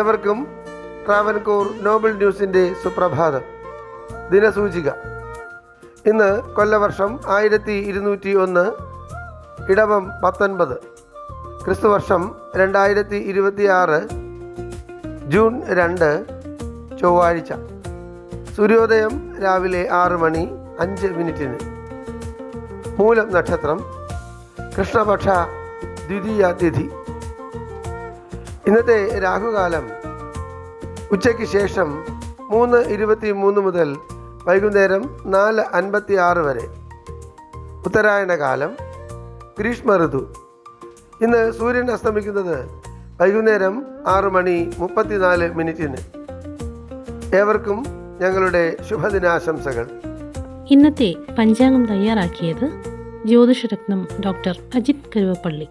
ഏവർക്കും ട്രാവൻകൂർ നോബൽ ന്യൂസിൻ്റെ സുപ്രഭാതം. ദിനസൂചിക. ഇന്ന് കൊല്ലവർഷം 1201, ഇടവം 19, ക്രിസ്തുവർഷം 2026, ജൂൺ 2, ചൊവ്വാഴ്ച. സൂര്യോദയം രാവിലെ 6:05. മൂലം നക്ഷത്രം, കൃഷ്ണപക്ഷ ദ്വിതീയ തിഥി. ഇന്നത്തെ രാഹുകാലം ഉച്ചയ്ക്ക് ശേഷം 3:23 മുതൽ വൈകുന്നേരം 4:56 വരെ. ഉത്തരായണ കാലം, ഗ്രീഷ്മ ഋതു. ഇന്ന് സൂര്യൻ അസ്തമിക്കുന്നത് വൈകുന്നേരം 6:34. ഏവർക്കും ഞങ്ങളുടെ ശുഭദിനാശംസകൾ. ഇന്നത്തെ പഞ്ചാംഗം തയ്യാറാക്കിയത് ജ്യോതിഷരത്നം ഡോക്ടർ അജിത് കരുവപ്പള്ളി.